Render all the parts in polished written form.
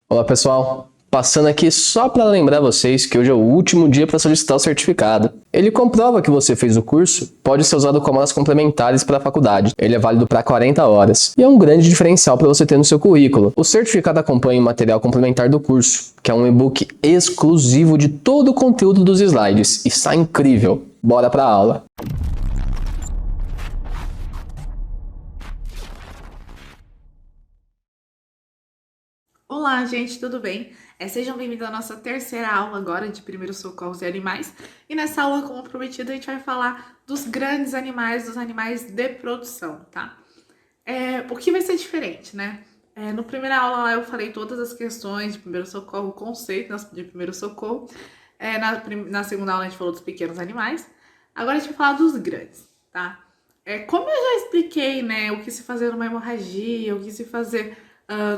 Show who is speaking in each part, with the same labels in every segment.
Speaker 1: Olá pessoal, passando aqui só para lembrar vocês que hoje é o último dia para solicitar o certificado. Ele comprova que você fez o curso, pode ser usado como aulas complementares para a faculdade. Ele é válido para 40 horas e é um grande diferencial para você ter no seu currículo. O certificado acompanha o material complementar do curso, que é um e-book exclusivo de todo o conteúdo dos slides. E está incrível! Bora para a aula!
Speaker 2: Olá, gente, tudo bem? Sejam bem-vindos à nossa terceira aula agora de primeiros socorros em animais. E nessa aula, como prometido, a gente vai falar dos grandes animais, dos animais de produção, tá? O que vai ser diferente, né? No primeira aula lá eu falei todas as questões de primeiro socorro, o conceito de primeiro socorro. Na segunda aula a gente falou dos pequenos animais. Agora a gente vai falar dos grandes, tá? Como eu já expliquei, né, o que se fazer numa hemorragia, o que se fazer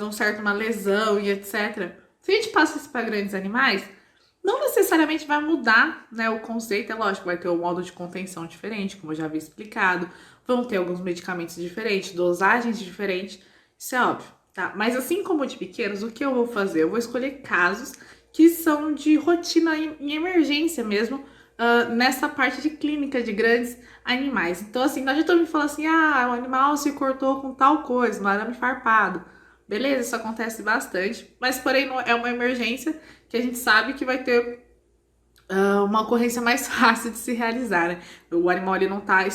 Speaker 2: num certo uma lesão e etc. Se a gente passa isso para grandes animais, não necessariamente vai mudar, né, o conceito. É lógico, vai ter um modo de contenção diferente, como eu já havia explicado. Vão ter alguns medicamentos diferentes, dosagens diferentes. Isso é óbvio, tá? Mas assim como de pequenos, o que eu vou fazer? Eu vou escolher casos que são de rotina em emergência mesmo, nessa parte de clínica de grandes animais. Então, assim, não adianta me falar assim, o animal se cortou com tal coisa, um arame farpado. Beleza, isso acontece bastante, mas porém não é uma emergência que a gente sabe que vai ter uma ocorrência mais fácil de se realizar, né? O animal ele não está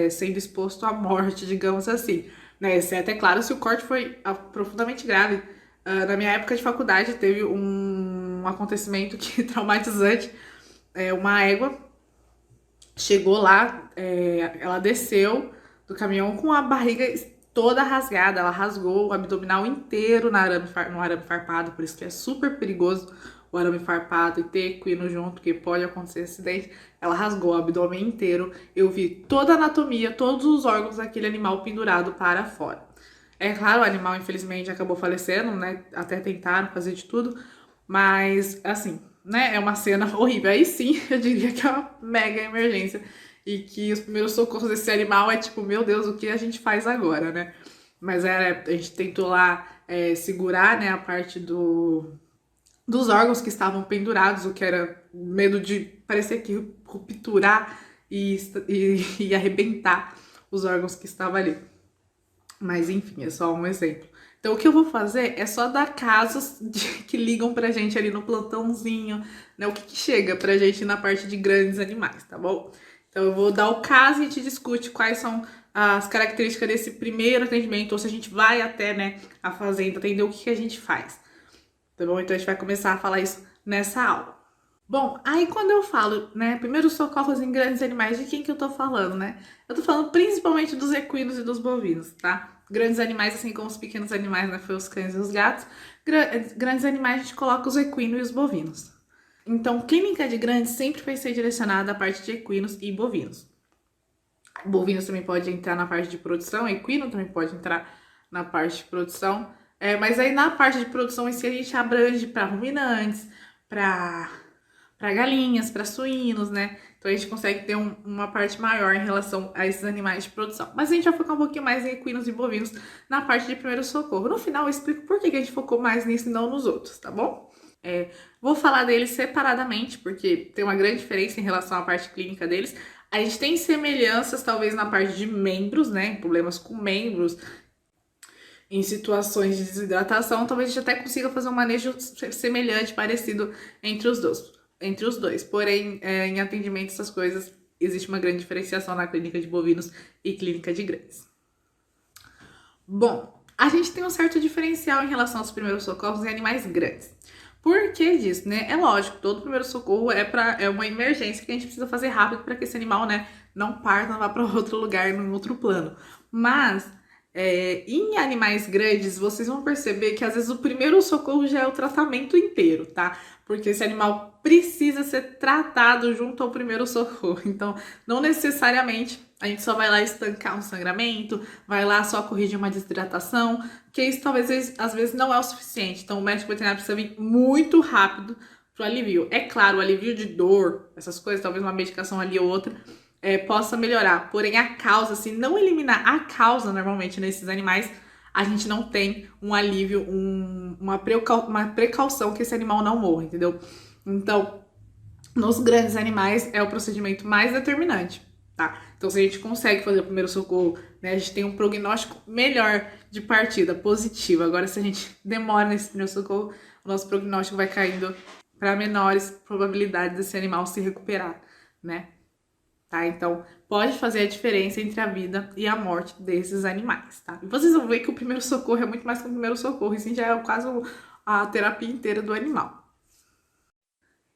Speaker 2: sendo exposto à morte, digamos assim, né? Exceto, é claro, se o corte foi profundamente grave. Na minha época de faculdade teve um acontecimento que traumatizante. Uma égua chegou lá, ela desceu do caminhão com a barriga toda rasgada, ela rasgou o abdominal inteiro no arame farpado, por isso que é super perigoso o arame farpado e ter equino junto, porque pode acontecer acidente. Ela rasgou o abdômen inteiro, eu vi toda a anatomia, todos os órgãos daquele animal pendurado para fora. É claro, o animal infelizmente acabou falecendo, né? Até tentaram fazer de tudo, mas assim, né? É uma cena horrível. Aí sim, eu diria que é uma mega emergência e que os primeiros socorros desse animal é tipo, meu Deus, o que a gente faz agora, né? Mas a gente tentou lá segurar, né, a parte dos órgãos que estavam pendurados, o que era medo de parecer que rupturar e arrebentar os órgãos que estavam ali. Mas enfim, é só um exemplo. Então, o que eu vou fazer é só dar casos que ligam pra gente ali no plantãozinho, né? O que chega pra gente na parte de grandes animais, tá bom? Então, eu vou dar o caso e a gente discute quais são as características desse primeiro atendimento, ou se a gente vai até, né, a fazenda, entender o que a gente faz, tá bom? Então, a gente vai começar a falar isso nessa aula. Bom, aí quando eu falo, né, primeiros socorros em grandes animais, de quem que eu tô falando, né? Eu tô falando principalmente dos equinos e dos bovinos, tá? Grandes animais, assim como os pequenos animais, né, foi os cães e os gatos. Grandes animais a gente coloca os equinos e os bovinos. Então, clínica de grandes sempre vai ser direcionada à parte de equinos e bovinos. Bovinos também pode entrar na parte de produção, equino também pode entrar na parte de produção. Mas aí na parte de produção em si a gente abrange para ruminantes, para galinhas, para suínos, né? Então a gente consegue ter uma parte maior em relação a esses animais de produção. Mas a gente vai focar um pouquinho mais em equinos e bovinos na parte de primeiro socorro. No final eu explico por que a gente focou mais nisso e não nos outros, tá bom? Vou falar deles separadamente, porque tem uma grande diferença em relação à parte clínica deles. A gente tem semelhanças, talvez, na parte de membros, né? Problemas com membros, em situações de desidratação, talvez a gente até consiga fazer um manejo semelhante, parecido entre os dois. Porém, em atendimento, essas coisas, existe uma grande diferenciação na clínica de bovinos e clínica de grandes. Bom, a gente tem um certo diferencial em relação aos primeiros socorros em animais grandes. Por que disso, né? É lógico, todo primeiro socorro é uma emergência que a gente precisa fazer rápido para que esse animal, né, não parta, não vá para outro lugar, num outro plano. Mas em animais grandes, vocês vão perceber que às vezes o primeiro socorro já é o tratamento inteiro, tá? Porque esse animal precisa ser tratado junto ao primeiro socorro. Então, não necessariamente a gente só vai lá estancar um sangramento, vai lá só corrigir uma desidratação, que isso talvez às vezes não é o suficiente. Então, o médico veterinário precisa vir muito rápido pro alivio. É claro, o alivio de dor, essas coisas, talvez uma medicação ali ou outra, possa melhorar. Porém, a causa, se não eliminar a causa normalmente nesses animais, a gente não tem um alívio, uma precaução que esse animal não morra, entendeu? Então, nos grandes animais é o procedimento mais determinante, tá? Então, se a gente consegue fazer o primeiro socorro, né, a gente tem um prognóstico melhor de partida, positivo. Agora, se a gente demora nesse primeiro socorro, o nosso prognóstico vai caindo para menores probabilidades desse animal se recuperar, né? Tá? Então, pode fazer a diferença entre a vida e a morte desses animais, tá? E vocês vão ver que o primeiro socorro é muito mais que o primeiro socorro, e sim já é quase a terapia inteira do animal.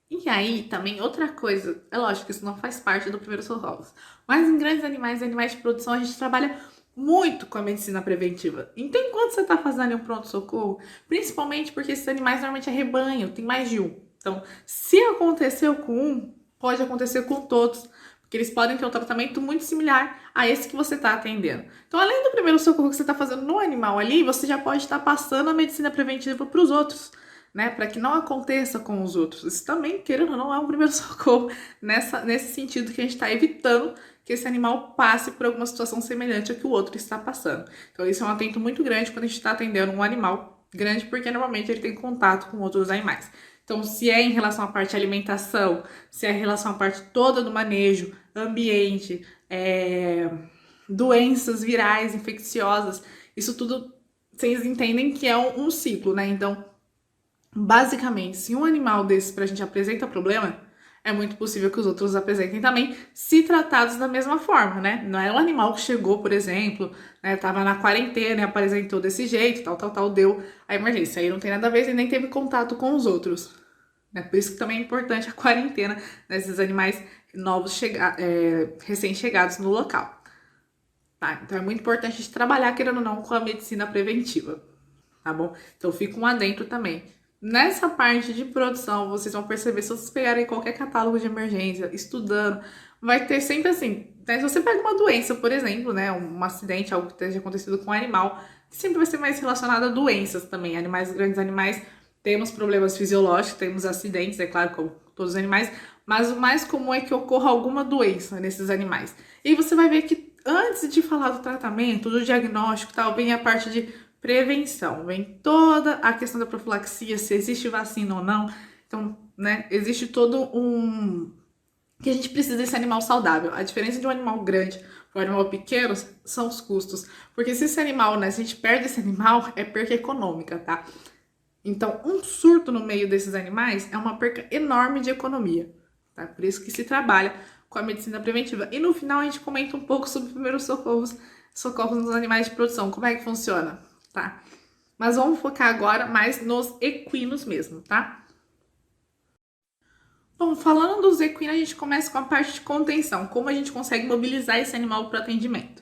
Speaker 2: E aí, também, outra coisa, é lógico que isso não faz parte do primeiro socorro, mas em grandes animais, animais de produção, a gente trabalha muito com a medicina preventiva. Então, enquanto você está fazendo um pronto-socorro, principalmente porque esses animais normalmente é rebanho, tem mais de um. Então, se aconteceu com um, pode acontecer com todos, porque eles podem ter um tratamento muito similar a esse que você está atendendo. Então, além do primeiro socorro que você está fazendo no animal ali, você já pode estar passando a medicina preventiva para os outros, né, para que não aconteça com os outros. Isso também, querendo ou não, é um primeiro socorro nesse sentido que a gente está evitando que esse animal passe por alguma situação semelhante a que o outro está passando. Então, isso é um atento muito grande quando a gente está atendendo um animal grande, porque normalmente ele tem contato com outros animais. Então, se é em relação à parte de alimentação, se é em relação à parte toda do manejo, ambiente, doenças virais, infecciosas, isso tudo vocês entendem que é um ciclo, né? Então, basicamente, se um animal desse pra gente apresenta problema, é muito possível que os outros apresentem também, se tratados da mesma forma, né? Não é um animal que chegou, por exemplo, né, tava na quarentena e apresentou desse jeito, tal, deu a emergência. Aí não tem nada a ver e nem teve contato com os outros, né? Por isso que também é importante a quarentena desses animais novos, recém-chegados no local. Tá? Então é muito importante a gente trabalhar, querendo ou não, com a medicina preventiva, tá bom? Então fica um adentro também. Nessa parte de produção, vocês vão perceber, se vocês pegarem qualquer catálogo de emergência, estudando, vai ter sempre assim, né? Se você pega uma doença, por exemplo, né, um acidente, algo que tenha acontecido com um animal, sempre vai ser mais relacionado a doenças também. Animais, grandes animais, temos problemas fisiológicos, temos acidentes, é claro, como todos os animais, mas o mais comum é que ocorra alguma doença nesses animais. E você vai ver que antes de falar do tratamento, do diagnóstico e tal, vem a parte de prevenção, vem toda a questão da profilaxia, se existe vacina ou não. Então, né, existe todo que a gente precisa desse animal saudável. A diferença de um animal grande para um animal pequeno são os custos. Porque se esse animal, né, se a gente perde esse animal, é perca econômica, tá? Então, um surto no meio desses animais é uma perca enorme de economia, tá? Por isso que se trabalha com a medicina preventiva. E no final a gente comenta um pouco sobre primeiros socorros nos animais de produção, como é que funciona, tá? Mas vamos focar agora mais nos equinos mesmo, tá? Bom, falando dos equinos, a gente começa com a parte de contenção, como a gente consegue mobilizar esse animal para o atendimento.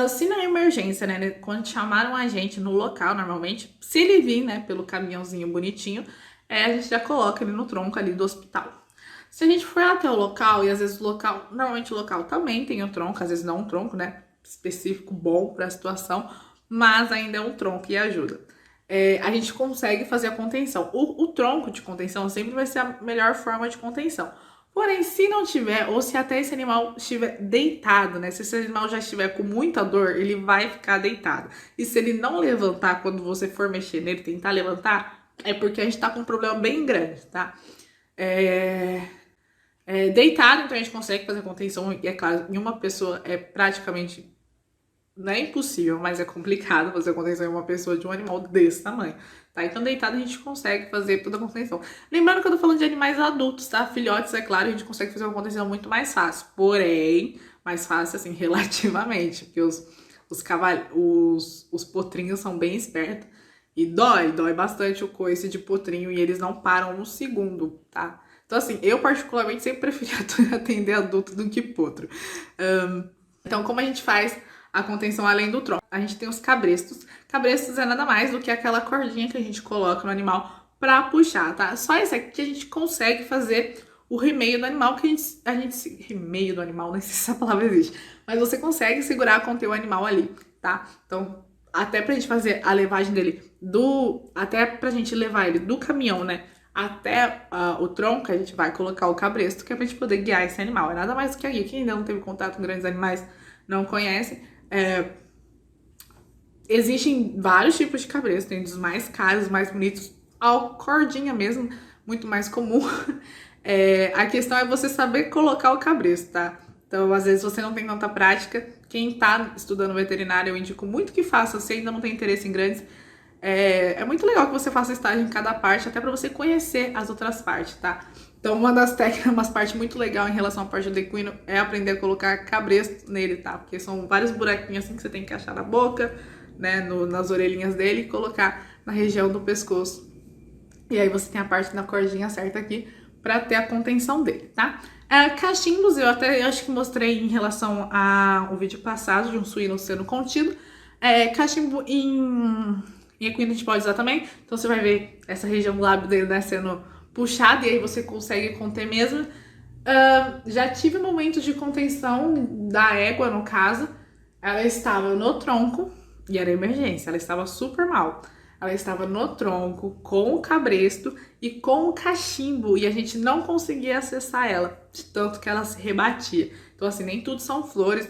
Speaker 2: Se na emergência, né, quando chamaram a gente no local, normalmente, se ele vir, né, pelo caminhãozinho bonitinho, a gente já coloca ele no tronco ali do hospital. Se a gente for até o local, e às vezes normalmente o local também tem um tronco, às vezes não um tronco, né, específico bom para a situação, mas ainda é um tronco e ajuda. A gente consegue fazer a contenção. O tronco de contenção sempre vai ser a melhor forma de contenção. Porém, se não tiver, ou se até esse animal estiver deitado, né? Se esse animal já estiver com muita dor, ele vai ficar deitado. E se ele não levantar quando você for mexer nele, tentar levantar, é porque a gente tá com um problema bem grande, tá? Deitado, então a gente consegue fazer contenção, e é claro, em uma pessoa é praticamente, não é impossível, mas é complicado fazer contenção em uma pessoa de um animal desse tamanho, tá? Então, deitado a gente consegue fazer toda a contenção. Lembrando que eu tô falando de animais adultos, tá? Filhotes, é claro, a gente consegue fazer uma contenção muito mais fácil. Porém, mais fácil, assim, relativamente, porque os potrinhos são bem espertos. E dói bastante o coice de potrinho e eles não param um segundo, tá? Então, assim, eu particularmente sempre preferi atender adulto do que potro. Então, como a gente faz a contenção além do tronco? A gente tem os cabrestos. Cabrestos é nada mais do que aquela cordinha que a gente coloca no animal pra puxar, tá? Só esse aqui que a gente consegue fazer o remeio do animal, que remeio do animal, nem sei se essa palavra existe, mas você consegue segurar, conter o animal ali, tá? Então, até pra gente fazer a levagem dele até pra gente levar ele do caminhão, né, até o tronco, a gente vai colocar o cabresto, que é pra gente poder guiar esse animal. É nada mais do que aqui. Quem ainda não teve contato com grandes animais não conhece. Existem vários tipos de cabresto, tem dos mais caros, mais bonitos, a cordinha mesmo, muito mais comum. A questão é você saber colocar o cabresto, tá? Então, às vezes você não tem tanta prática. Quem tá estudando veterinário, eu indico muito que faça, se ainda não tem interesse em grandes. É muito legal que você faça estágio em cada parte, até para você conhecer as outras partes, tá? Então, uma das técnicas, uma parte muito legal em relação à parte do equino é aprender a colocar cabresto nele, tá? Porque são vários buraquinhos assim que você tem que achar na boca, né, nas orelhinhas dele e colocar na região do pescoço. E aí você tem a parte da cordinha certa aqui para ter a contenção dele, tá? Cachimbos, eu acho que mostrei em relação ao vídeo passado de um suíno sendo contido. Cachimbo em equino a gente pode usar também. Então você vai ver essa região do lábio dele, né, sendo puxada e aí você consegue conter mesmo. Já tive momentos de contenção da égua, no caso. Ela estava no tronco e era emergência, ela estava super mal. Ela estava no tronco, com o cabresto e com o cachimbo, e a gente não conseguia acessar ela, de tanto que ela se rebatia. Então, assim, nem tudo são flores.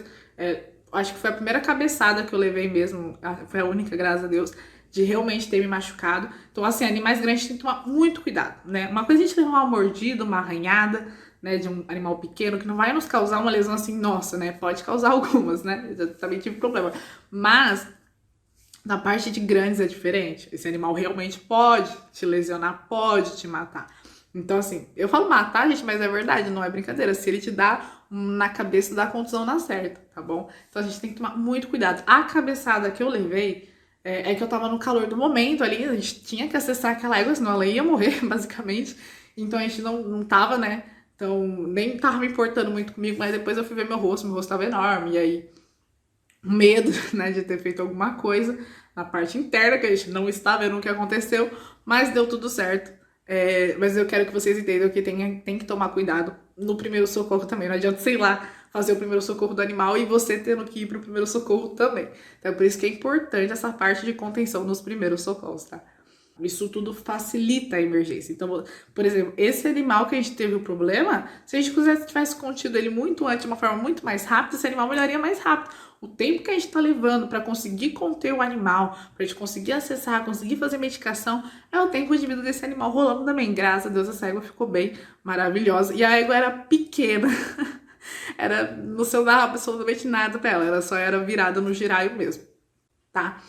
Speaker 2: Acho que foi a primeira cabeçada que eu levei mesmo, foi a única, graças a Deus, de realmente ter me machucado. Então, assim, animais grandes tem que tomar muito cuidado, né? Uma coisa é a gente levar uma mordida, uma arranhada, né, de um animal pequeno, que não vai nos causar uma lesão assim, nossa, né? Pode causar algumas, né? Eu já também tive problema. Mas na parte de grandes é diferente. Esse animal realmente pode te lesionar, pode te matar. Então, assim, eu falo matar, gente, mas é verdade, não é brincadeira. Se ele te dá na cabeça, dá contusão na certa, tá bom? Então a gente tem que tomar muito cuidado. A cabeçada que eu levei é que eu tava no calor do momento ali, a gente tinha que acessar aquela égua, senão ela ia morrer, basicamente. Então a gente não tava, né? Então nem tava me importando muito comigo, mas depois eu fui ver meu rosto tava enorme, e aí medo, né, de ter feito alguma coisa na parte interna, que a gente não está vendo o que aconteceu, mas deu tudo certo. Mas eu quero que vocês entendam que tem que tomar cuidado no primeiro socorro também. Não adianta, sei lá, fazer o primeiro socorro do animal e você tendo que ir pro primeiro socorro também. Então, por isso que é importante essa parte de contenção nos primeiros socorros, tá? Isso tudo facilita a emergência. Então, por exemplo, esse animal que a gente teve o problema, se a gente tivesse contido ele muito antes, de uma forma muito mais rápida, esse animal melhoraria mais rápido. O tempo que a gente está levando para conseguir conter o animal, para a gente conseguir acessar, conseguir fazer medicação, é o tempo de vida desse animal rolando também. Graças a Deus, essa égua ficou bem maravilhosa. E a égua era pequena. Não se dava absolutamente nada para ela. Ela só era virada no giraio mesmo, tá?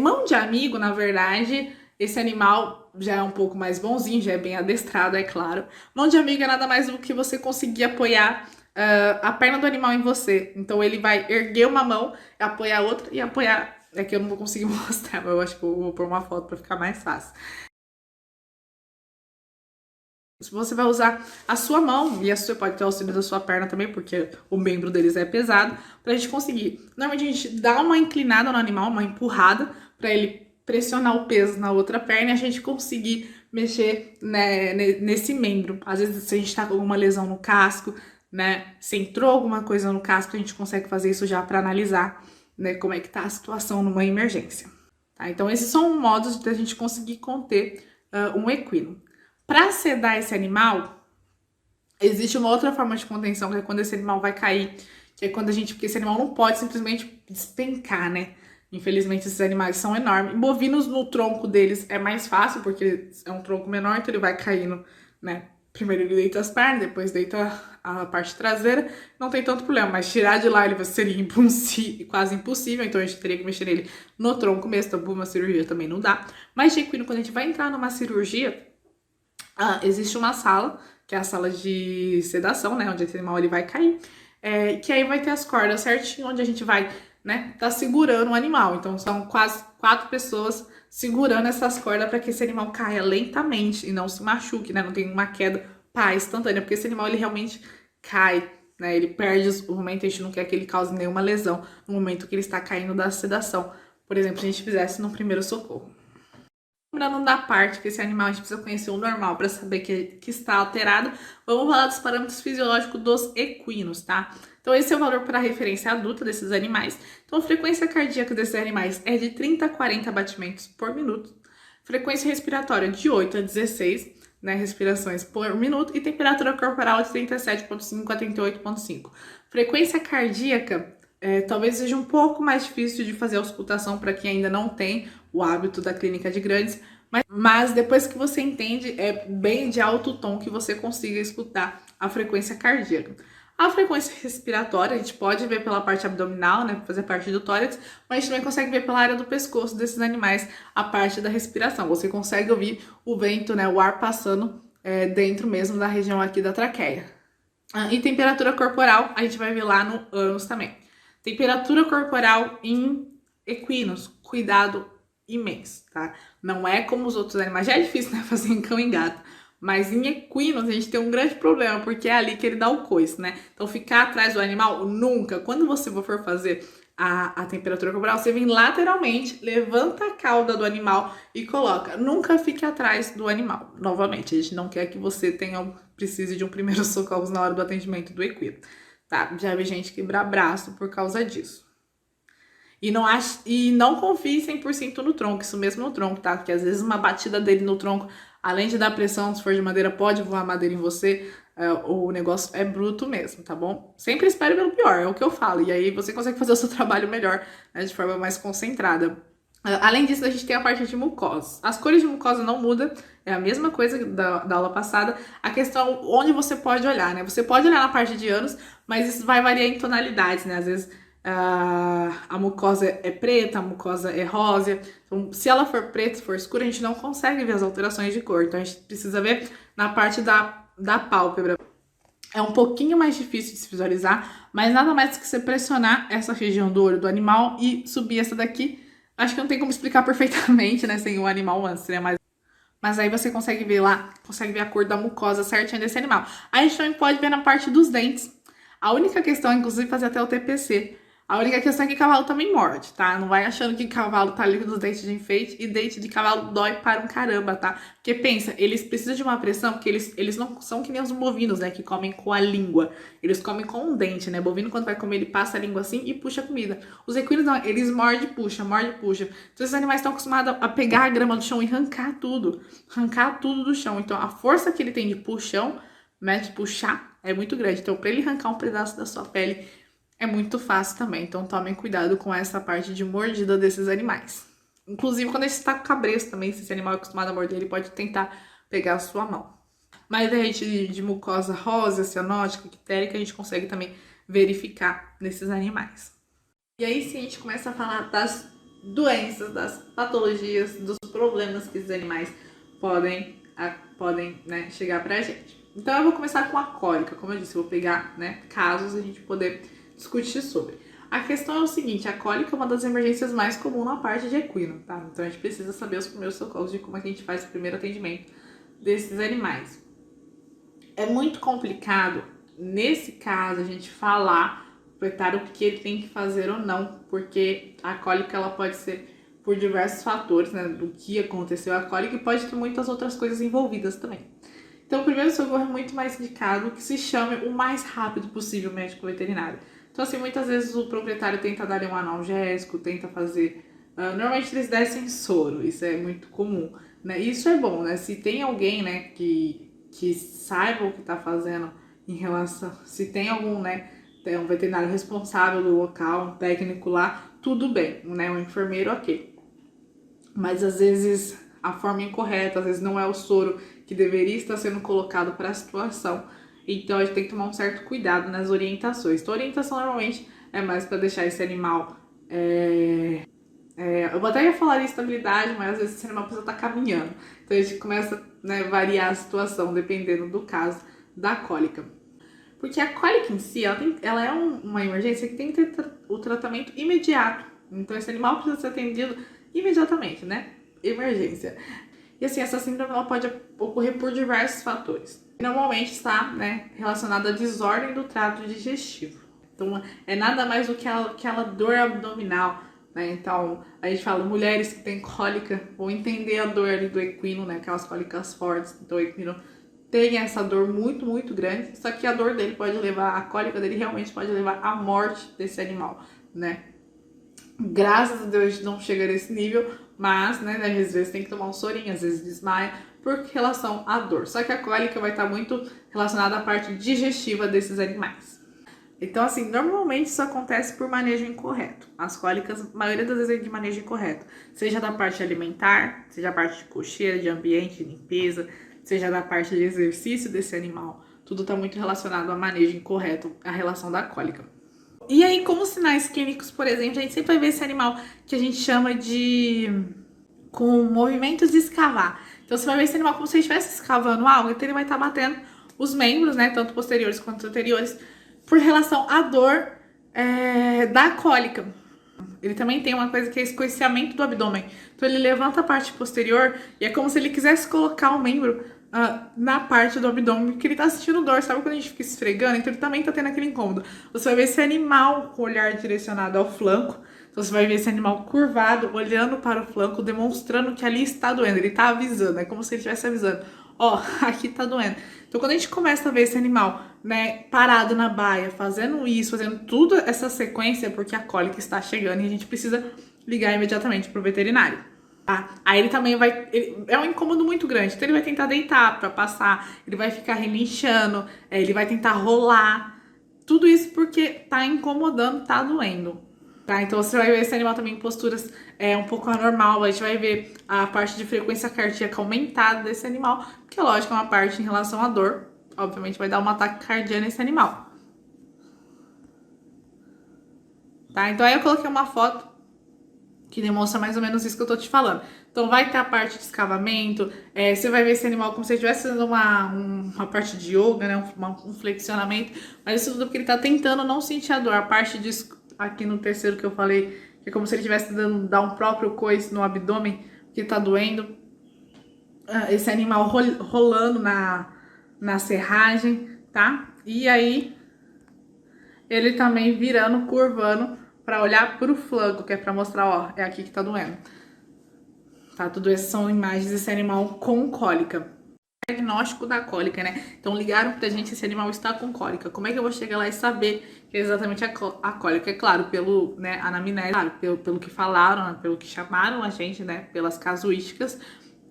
Speaker 2: Mão de amigo, na verdade, esse animal já é um pouco mais bonzinho, já é bem adestrado, é claro. Mão de amigo é nada mais do que você conseguir apoiar a perna do animal em você. Então ele vai erguer uma mão, apoiar a outra e apoiar. É que eu não vou conseguir mostrar, mas eu acho que eu vou pôr uma foto para ficar mais fácil. Você vai usar a sua mão, e você pode ter o auxílio da sua perna também, porque o membro deles é pesado, pra gente conseguir. Normalmente a gente dá uma inclinada no animal, uma empurrada, pra ele pressionar o peso na outra perna e a gente conseguir mexer, né, nesse membro. Às vezes, se a gente tá com alguma lesão no casco, né, se entrou alguma coisa no casco, a gente consegue fazer isso já pra analisar, né, como é que tá a situação numa emergência. Tá? Então, esses são modos de a gente conseguir conter um equino. Para sedar esse animal, existe uma outra forma de contenção, que é quando esse animal vai cair, que é quando porque esse animal não pode simplesmente despencar, né? Infelizmente, esses animais são enormes. Bovinos, no tronco deles é mais fácil, porque é um tronco menor, então ele vai caindo, né? Primeiro ele deita as pernas, depois deita a parte traseira, não tem tanto problema, mas tirar de lá ele seria quase impossível, então a gente teria que mexer nele no tronco mesmo, então uma cirurgia também não dá. Mas de equino, quando a gente vai entrar numa cirurgia, existe uma sala, que é a sala de sedação, né, onde esse animal ele vai cair, que aí vai ter as cordas certinho, onde a gente vai, né, tá segurando o animal. Então são quase 4 pessoas segurando essas cordas para que esse animal caia lentamente e não se machuque, né, não tem uma queda instantânea, porque esse animal ele realmente cai, né, ele perde o momento, a gente não quer que ele cause nenhuma lesão no momento que ele está caindo da sedação. Por exemplo, se a gente fizesse no primeiro socorro. Lembrando da parte que esse animal a gente precisa conhecer o normal para saber que está alterado, vamos falar dos parâmetros fisiológicos dos equinos, tá? Então esse é o valor para referência adulta desses animais. Então a frequência cardíaca desses animais é de 30 a 40 batimentos por minuto. Frequência respiratória de 8 a 16, né, respirações por minuto. E temperatura corporal de 37,5 a 38,5. Frequência cardíaca talvez seja um pouco mais difícil de fazer a auscultação para quem ainda não tem o hábito da clínica de grandes, mas depois que você entende, é bem de alto tom que você consiga escutar a frequência cardíaca. A frequência respiratória a gente pode ver pela parte abdominal, né, fazer parte do tórax, mas a gente também consegue ver pela área do pescoço desses animais a parte da respiração. Você consegue ouvir o vento, né, o ar passando dentro mesmo da região aqui da traqueia. E temperatura corporal a gente vai ver lá no ânus também. Temperatura corporal em equinos, cuidado imenso, tá? Não é como os outros animais, já é difícil, né, fazer em cão e gato, mas em equinos a gente tem um grande problema, porque é ali que ele dá o coice, né? Então ficar atrás do animal, nunca, quando você for fazer a temperatura corporal, você vem lateralmente, levanta a cauda do animal e coloca. Nunca fique atrás do animal. Novamente, a gente não quer que você precise de um primeiro socorro na hora do atendimento do equino, tá? Já vi gente quebrar braço por causa disso. E não confie 100% no tronco, isso mesmo no tronco, tá? Porque às vezes uma batida dele no tronco, além de dar pressão, se for de madeira, pode voar madeira em você. O negócio é bruto mesmo, tá bom? Sempre espere pelo pior, é o que eu falo. E aí você consegue fazer o seu trabalho melhor, né, de forma mais concentrada. Além disso, a gente tem a parte de mucosa. As cores de mucosa não mudam, é a mesma coisa da aula passada. A questão é onde você pode olhar, né? Você pode olhar na parte de ânus, mas isso vai variar em tonalidades, né? Às vezes a mucosa é preta, a mucosa é rosa. Então, se ela for preta, se for escura, a gente não consegue ver as alterações de cor. Então, a gente precisa ver na parte da pálpebra. É um pouquinho mais difícil de se visualizar, mas nada mais do que você pressionar essa região do olho do animal e subir essa daqui. Acho que não tem como explicar perfeitamente, né, sem o animal antes, seria mais... Mas aí você consegue ver lá, consegue ver a cor da mucosa certinha desse animal. Aí a gente também pode ver na parte dos dentes. A única questão é, inclusive, fazer até o TPC. A única questão é que cavalo também morde, tá? Não vai achando que cavalo tá ali nos dentes de enfeite, e dente de cavalo dói para um caramba, tá? Porque pensa, eles precisam de uma pressão, porque eles não são que nem os bovinos, né? Que comem com a língua. Eles comem com um dente, né? Bovino, quando vai comer, ele passa a língua assim e puxa a comida. Os equinos não, eles mordem e puxa, mordem e puxa. Então esses animais estão acostumados a pegar a grama do chão e arrancar tudo do chão. Então a força que ele tem de puxão, né? De puxar, é muito grande. Então pra ele arrancar um pedaço da sua pele, é muito fácil também, então tomem cuidado com essa parte de mordida desses animais. Inclusive, quando a gente está com cabresto também, se esse animal é acostumado a morder, ele pode tentar pegar a sua mão. Mas a gente de mucosa rosa, cianótica, ictérica, a gente consegue também verificar nesses animais. E aí sim a gente começa a falar das doenças, das patologias, dos problemas que esses animais podem né, chegar pra gente. Então eu vou começar com a cólica, como eu disse, eu vou pegar, né, casos a gente poder discutir sobre. A questão é o seguinte, a cólica é uma das emergências mais comuns na parte de equino, tá? Então a gente precisa saber os primeiros socorros de como é que a gente faz o primeiro atendimento desses animais. É muito complicado, nesse caso, a gente falar pro proprietário o que ele tem que fazer ou não, porque a cólica ela pode ser por diversos fatores, né, do que aconteceu a cólica, e pode ter muitas outras coisas envolvidas também. Então, o primeiro socorro é muito mais indicado que se chame o mais rápido possível o médico veterinário. Então, assim, muitas vezes o proprietário tenta dar um analgésico, tenta fazer... normalmente eles descem soro, isso é muito comum, né? Isso é bom, né? Se tem alguém, né, que saiba o que está fazendo em relação... Se tem algum, né, tem um veterinário responsável do local, um técnico lá, tudo bem, né? Um enfermeiro, ok. Mas, às vezes, a forma incorreta, às vezes não é o soro que deveria estar sendo colocado para a situação. Então, a gente tem que tomar um certo cuidado nas orientações. Então, a orientação normalmente é mais para deixar esse animal... eu até ia falar de estabilidade, mas às vezes esse animal precisa estar caminhando. Então, a gente começa a, né, variar a situação dependendo do caso da cólica. Porque a cólica em si, ela é uma emergência que tem que ter o tratamento imediato. Então, esse animal precisa ser atendido imediatamente, né? Emergência. E assim, essa síndrome ela pode ocorrer por diversos fatores. Normalmente está, né, relacionada à desordem do trato digestivo. Então, é nada mais do que aquela dor abdominal, né? Então, a gente fala, mulheres que têm cólica vão entender a dor ali do equino, né? Aquelas cólicas fortes. Então, o equino tem essa dor muito, muito grande. Só que a dor dele pode levar, a cólica dele realmente pode levar à morte desse animal, né? Graças a Deus não chega nesse nível, mas, né, às vezes tem que tomar um sorinho, às vezes desmaia, por relação à dor. Só que a cólica vai estar muito relacionada à parte digestiva desses animais. Então, assim, normalmente isso acontece por manejo incorreto. As cólicas, a maioria das vezes é de manejo incorreto. Seja da parte alimentar, seja a parte de cocheira, de ambiente, de limpeza, seja da parte de exercício desse animal. Tudo está muito relacionado a manejo incorreto, a relação da cólica. E aí, como sinais clínicos, por exemplo, a gente sempre vai ver esse animal que a gente chama de... com movimentos de escavar. Então, você vai ver esse animal como se ele estivesse escavando algo, então ele vai estar batendo os membros, né, tanto posteriores quanto anteriores, por relação à dor da cólica. Ele também tem uma coisa que é escoiciamento do abdômen. Então ele levanta a parte posterior e é como se ele quisesse colocar o membro na parte do abdômen, porque ele tá sentindo dor. Sabe quando a gente fica esfregando? Então ele também tá tendo aquele incômodo. Você vai ver esse animal com o olhar direcionado ao flanco. Então você vai ver esse animal curvado, olhando para o flanco, demonstrando que ali está doendo. Ele tá avisando, é como se ele estivesse avisando. Ó, aqui tá doendo. Então, quando a gente começa a ver esse animal, né, parado na baia, fazendo isso, fazendo tudo essa sequência, porque a cólica está chegando e a gente precisa ligar imediatamente pro veterinário. Tá? Aí ele também vai... é um incômodo muito grande, então ele vai tentar deitar para passar, ele vai ficar relinchando, ele vai tentar rolar. Tudo isso porque tá incomodando, tá doendo. Tá, então você vai ver esse animal também em posturas um pouco anormal. A gente vai ver a parte de frequência cardíaca aumentada desse animal, que lógico é uma parte em relação à dor. Obviamente vai dar um ataque cardíaco nesse animal. Tá, então aí eu coloquei uma foto que demonstra mais ou menos isso que eu tô te falando. Então vai ter a parte de escavamento, você vai ver esse animal como se estivesse fazendo uma parte de yoga, né, um flexionamento, mas isso tudo porque ele tá tentando não sentir a dor. A parte de aqui no terceiro que eu falei, que é como se ele estivesse dar um próprio coice no abdômen, que tá doendo. Esse animal rolando na serragem, tá? E aí, ele também virando, curvando, pra olhar pro flanco, que é pra mostrar, ó, é aqui que tá doendo. Tá? Tudo isso são imagens desse animal com cólica. Diagnóstico da cólica, né? Então ligaram pra gente se esse animal está com cólica. Como é que eu vou chegar lá e saber que é exatamente a cólica? É claro, pelo, né, anamnese, claro, pelo que falaram, né, pelo que chamaram a gente, né, pelas casuísticas,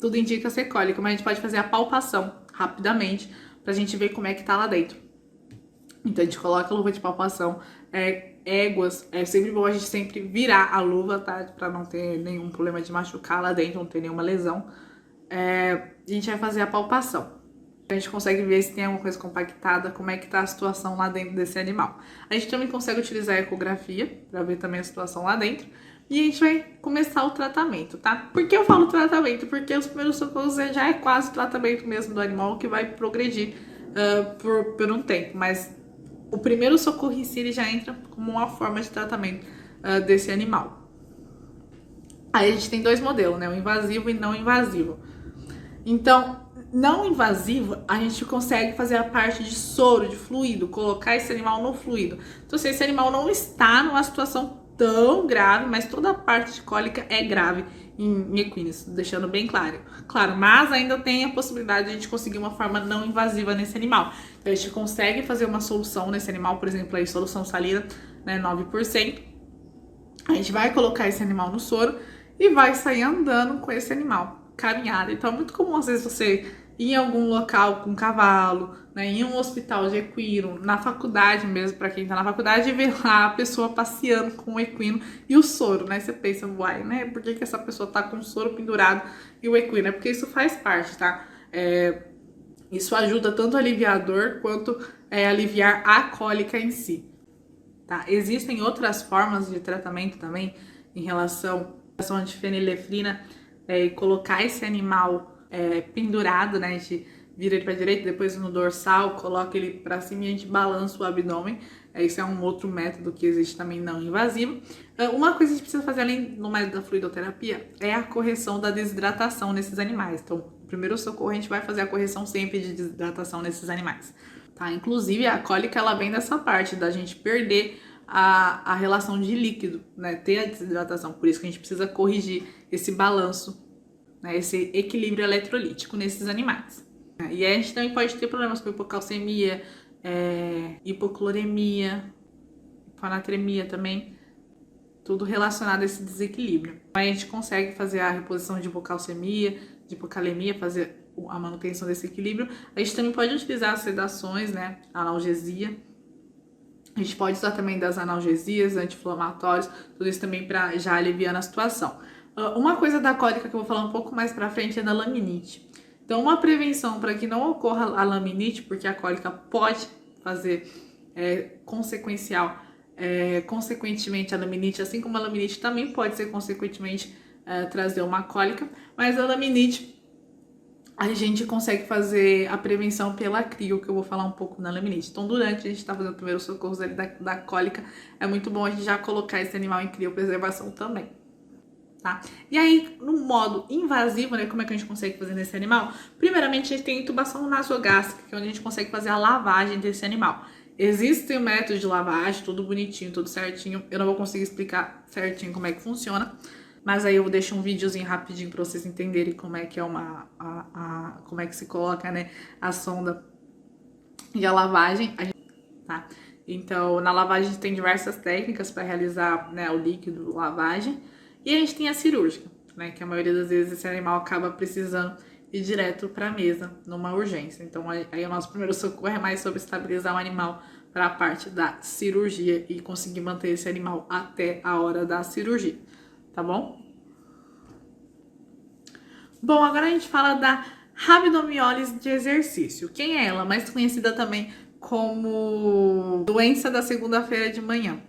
Speaker 2: tudo indica ser cólica, mas a gente pode fazer a palpação rapidamente pra gente ver como é que tá lá dentro. Então a gente coloca a luva de palpação, éguas, é sempre bom a gente sempre virar a luva, tá? Pra não ter nenhum problema de machucar lá dentro, não ter nenhuma lesão. A gente vai fazer a palpação. A gente consegue ver se tem alguma coisa compactada, como é que tá a situação lá dentro desse animal. A gente também consegue utilizar a ecografia para ver também a situação lá dentro. E a gente vai começar o tratamento, tá? Por que eu falo tratamento? Porque os primeiros socorros já é quase o tratamento mesmo do animal que vai progredir por um tempo. Mas o primeiro socorro em si ele já entra como uma forma de tratamento desse animal. Aí a gente tem dois modelos, né? O invasivo e não invasivo. Então, não invasivo, a gente consegue fazer a parte de soro, de fluido, colocar esse animal no fluido. Então, se esse animal não está numa situação tão grave, mas toda a parte de cólica é grave em equinos, deixando bem claro. Claro, mas ainda tem a possibilidade de a gente conseguir uma forma não invasiva nesse animal. Então, a gente consegue fazer uma solução nesse animal, por exemplo, aí, solução salina, né, 9%. A gente vai colocar esse animal no soro e vai sair andando com esse animal. Caminhada. Então é muito comum às vezes você ir em algum local com cavalo, né, em um hospital de equino, na faculdade mesmo, para quem tá na faculdade, e ver lá a pessoa passeando com o equino e o soro, né? Você pensa, uai, né? Por que essa pessoa tá com o soro pendurado e o equino? É porque isso faz parte, tá? Isso ajuda tanto a aliviar a dor quanto aliviar a cólica em si. Tá? Existem outras formas de tratamento também em relação à antifenilefrina, e colocar esse animal pendurado, né? A gente vira ele para direita, depois no dorsal, coloca ele para cima e a gente balança o abdômen. Esse é um outro método que existe também não invasivo. Uma coisa que a gente precisa fazer além do método da fluidoterapia é a correção da desidratação nesses animais. Então, o primeiro socorro a gente vai fazer a correção sempre de desidratação nesses animais. Tá? Inclusive, a cólica ela vem dessa parte da gente perder a relação de líquido, né? Ter a desidratação. Por isso que a gente precisa corrigir esse balanço, né? Esse equilíbrio eletrolítico nesses animais. E aí a gente também pode ter problemas com hipocalcemia, hipocloremia, hiponatremia também, tudo relacionado a esse desequilíbrio. Aí a gente consegue fazer a reposição de hipocalcemia, de hipocalemia, fazer a manutenção desse equilíbrio. A gente também pode utilizar as sedações, né? Analgesia. A gente pode usar também das analgesias, anti-inflamatórios, tudo isso também para já aliviar a situação. Uma coisa da cólica que eu vou falar um pouco mais para frente é da laminite. Então, uma prevenção para que não ocorra a laminite, porque a cólica pode fazer consequentemente a laminite, assim como a laminite também pode ser consequentemente trazer uma cólica, mas a laminite a gente consegue fazer a prevenção pela crio, que eu vou falar um pouco na laminite. Então, durante a gente tá fazendo primeiros socorros ali da cólica, é muito bom a gente já colocar esse animal em criopreservação também, tá? E aí, no modo invasivo, né, como é que a gente consegue fazer nesse animal? Primeiramente, a gente tem a intubação nasogástrica, que é onde a gente consegue fazer a lavagem desse animal. Existe um método de lavagem, tudo bonitinho, tudo certinho. Eu não vou conseguir explicar certinho como é que funciona, mas aí eu deixo um videozinho rapidinho para vocês entenderem como é que é como é que se coloca, né, a sonda e a lavagem, tá? Então, na lavagem a gente tem diversas técnicas para realizar, né, o líquido lavagem, e a gente tem a cirúrgica, né, que a maioria das vezes esse animal acaba precisando ir direto para a mesa numa urgência. Então, aí o nosso primeiro socorro é mais sobre estabilizar o animal para a parte da cirurgia e conseguir manter esse animal até a hora da cirurgia. Tá bom? Bom, agora a gente fala da rabdomiólise de exercício. Quem é ela? Mais conhecida também como doença da segunda-feira de manhã.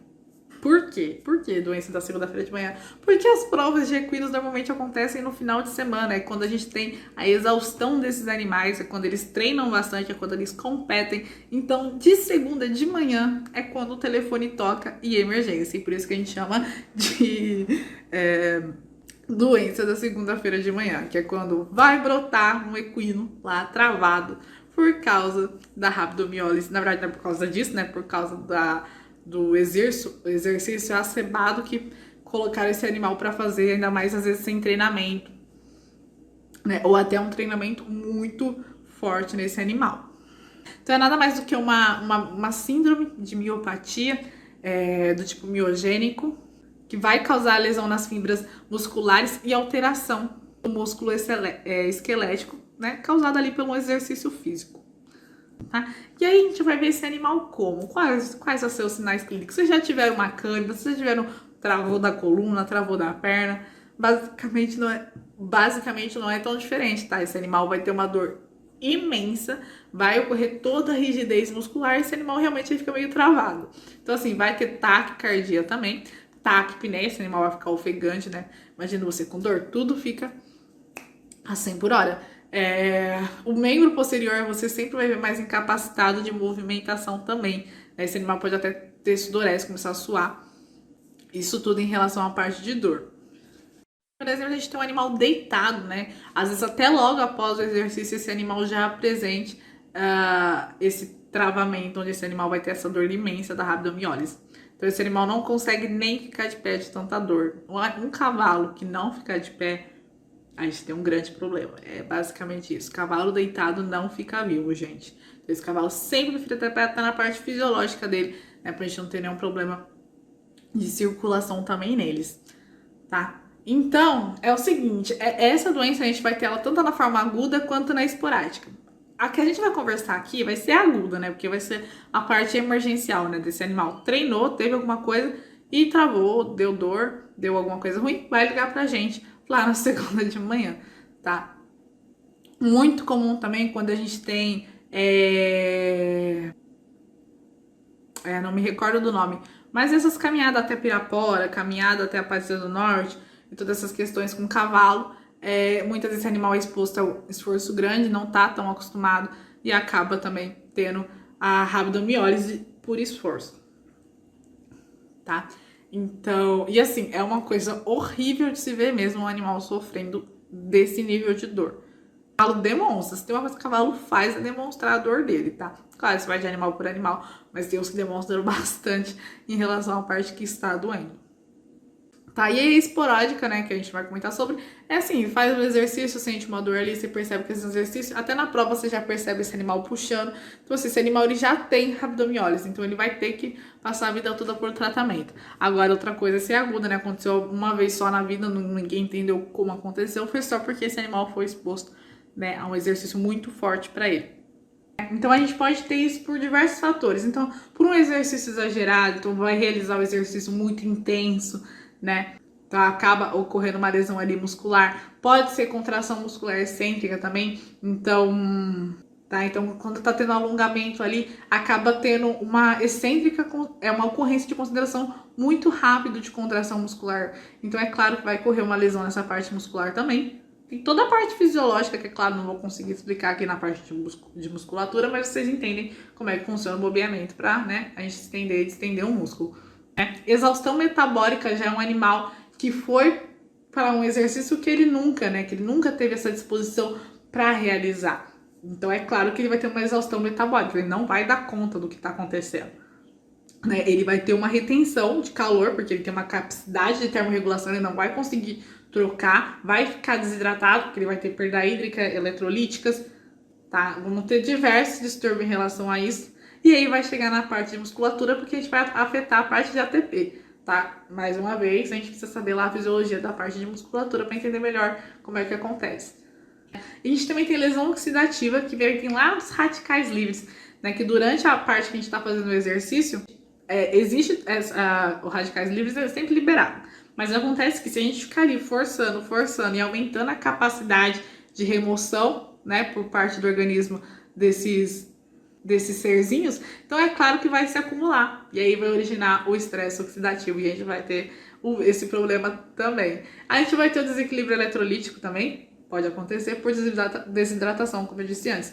Speaker 2: Por quê? Por que doença da segunda-feira de manhã? Porque as provas de equinos normalmente acontecem no final de semana, é quando a gente tem a exaustão desses animais, é quando eles treinam bastante, é quando eles competem. Então, de segunda de manhã é quando o telefone toca e emergência, e por isso que a gente chama de doença da segunda-feira de manhã, que é quando vai brotar um equino lá travado por causa da rabdomiólise. Na verdade, não é por causa disso, né? Por causa do exercício acebado que colocaram esse animal para fazer, ainda mais às vezes sem treinamento, né? Ou até um treinamento muito forte nesse animal. Então é nada mais do que uma síndrome de miopatia do tipo miogênico, que vai causar lesão nas fibras musculares e alteração do músculo esquelético, né? Causada ali pelo exercício físico. Tá? E aí a gente vai ver esse animal como? Quais são os seus sinais clínicos? Vocês já tiveram uma câimbra, vocês já tiveram travou da coluna, travou da perna? Basicamente não é tão diferente, tá? Esse animal vai ter uma dor imensa, vai ocorrer toda a rigidez muscular e esse animal realmente fica meio travado. Então assim, vai ter taquicardia também, taquipneia, esse animal vai ficar ofegante, né? Imagina você com dor, tudo fica a 100 por hora. O membro posterior você sempre vai ver mais incapacitado de movimentação também. Esse animal pode até ter sudorese, começar a suar. Isso tudo em relação à parte de dor. Por exemplo, a gente tem um animal deitado, né? Às vezes até logo após o exercício esse animal já apresente esse travamento, onde esse animal vai ter essa dor imensa da rabdomiólise. Então esse animal não consegue nem ficar de pé de tanta dor. Um cavalo que não ficar de pé, a gente tem um grande problema. É basicamente isso. Cavalo deitado não fica vivo, gente. Esse cavalo sempre precisa estar na parte fisiológica dele, né? Pra gente não ter nenhum problema de circulação também neles, tá? Então, é o seguinte, essa doença a gente vai ter ela tanto na forma aguda quanto na esporádica. A que a gente vai conversar aqui vai ser aguda, né? Porque vai ser a parte emergencial, né? Desse animal. Treinou, teve alguma coisa e travou, deu dor, deu alguma coisa ruim, vai ligar pra gente lá na segunda de manhã, tá? Muito comum também quando a gente tem... não me recordo do nome, mas essas caminhadas até Pirapora, caminhada até Aparecida do Norte, e todas essas questões com cavalo, muitas vezes esse animal é exposto a um esforço grande, não tá tão acostumado e acaba também tendo a rabdomiólise por esforço, tá? Então, e assim, é uma coisa horrível de se ver mesmo um animal sofrendo desse nível de dor. O cavalo demonstra, se tem uma coisa que o cavalo faz é demonstrar a dor dele, tá? Claro, isso vai de animal por animal, mas tem uns que demonstram bastante em relação à parte que está doendo. Tá, e a esporádica, né, que a gente vai comentar sobre, é assim, faz o exercício, sente uma dor ali, você percebe que esse exercício, até na prova você já percebe esse animal puxando, então assim, esse animal ele já tem rabdomiólise, então ele vai ter que passar a vida toda por tratamento. Agora, outra coisa é ser aguda, né, aconteceu uma vez só na vida, ninguém entendeu como aconteceu, foi só porque esse animal foi exposto, né, a um exercício muito forte para ele. Então a gente pode ter isso por diversos fatores. Então, por um exercício exagerado, então vai realizar um exercício muito intenso, né? Então acaba ocorrendo uma lesão ali muscular. Pode ser contração muscular excêntrica também. Então, tá? Então, quando tá tendo alongamento ali, acaba tendo uma excêntrica, é uma ocorrência de consideração muito rápido de contração muscular. Então, é claro que vai ocorrer uma lesão nessa parte muscular também. Tem toda a parte fisiológica, que é claro, não vou conseguir explicar aqui na parte de musculatura, mas vocês entendem como é que funciona o bobeamento para, né, a gente estender um músculo. Né? Exaustão metabólica já é um animal que foi para um exercício que ele nunca, né, que ele nunca teve essa disposição para realizar. Então é claro que ele vai ter uma exaustão metabólica, ele não vai dar conta do que está acontecendo. Né? Ele vai ter uma retenção de calor, porque ele tem uma capacidade de termorregulação, ele não vai conseguir trocar, vai ficar desidratado, porque ele vai ter perda hídrica, eletrolíticas, tá? Vamos ter diversos distúrbios em relação a isso. E aí vai chegar na parte de musculatura, porque a gente vai afetar a parte de ATP, tá? Mais uma vez, a gente precisa saber lá a fisiologia da parte de musculatura para entender melhor como é que acontece. E a gente também tem lesão oxidativa, que vem lá dos radicais livres, né? Que durante a parte que a gente está fazendo o exercício, existe o radicais livres é sempre liberado. Mas acontece que se a gente ficar ali forçando e aumentando a capacidade de remoção, né, por parte do organismo desses serzinhos, então é claro que vai se acumular. E aí vai originar o estresse oxidativo e a gente vai ter esse problema também. A gente vai ter o desequilíbrio eletrolítico também, pode acontecer por desidratação, como eu disse antes.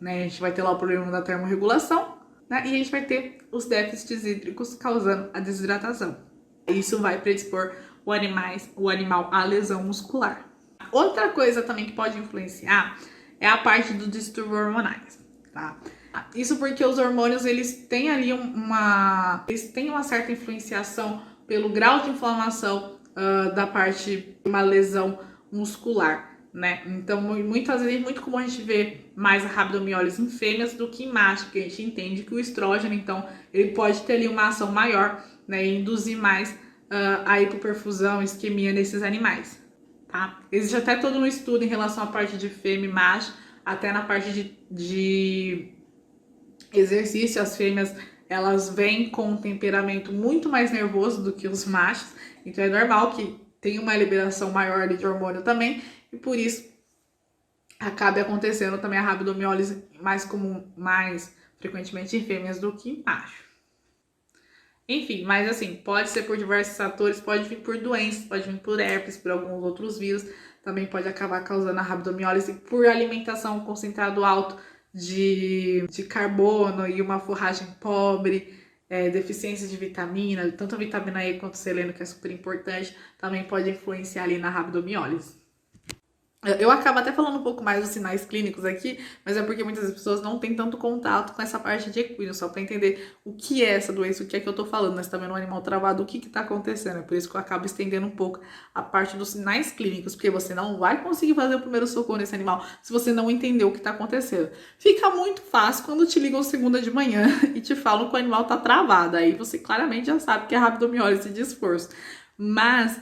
Speaker 2: Né, a gente vai ter lá o problema da termorregulação, né, e a gente vai ter os déficits hídricos causando a desidratação. Isso vai predispor o animal à lesão muscular. Outra coisa também que pode influenciar é a parte dos distúrbios hormonais, tá? Isso porque os hormônios, eles têm ali eles têm uma certa influenciação pelo grau de inflamação da parte de uma lesão muscular, né? Então, muitas vezes, muito comum a gente ver mais a rabdomiólise em fêmeas do que em macho, porque a gente entende que o estrógeno, então, ele pode ter ali uma ação maior, né, e induzir mais a hipoperfusão, isquemia nesses animais, tá? Existe até todo um estudo em relação à parte de fêmea e macho, até na parte de exercício, as fêmeas, elas vêm com um temperamento muito mais nervoso do que os machos, então é normal que tenha uma liberação maior de hormônio também, e por isso acabe acontecendo também a rabdomiólise mais comum, mais frequentemente em fêmeas do que em macho. Enfim, mas assim, pode ser por diversos fatores, pode vir por doenças, pode vir por herpes, por alguns outros vírus, também pode acabar causando a rabdomiólise por alimentação concentrado alto de carbono e uma forragem pobre, deficiência de vitamina, tanto a vitamina E quanto o selênio, que é super importante, também pode influenciar ali na rabdomiólise. Eu acabo até falando um pouco mais dos sinais clínicos aqui, mas é porque muitas pessoas não têm tanto contato com essa parte de equino, só para entender o que é essa doença, o que é que eu tô falando, né? Você tá vendo um animal travado, o que tá acontecendo? É por isso que eu acabo estendendo um pouco a parte dos sinais clínicos, porque você não vai conseguir fazer o primeiro socorro nesse animal se você não entender o que tá acontecendo. Fica muito fácil quando te ligam segunda de manhã e te falam que o animal tá travado, aí você claramente já sabe que é rabdomiólise de esforço. Mas,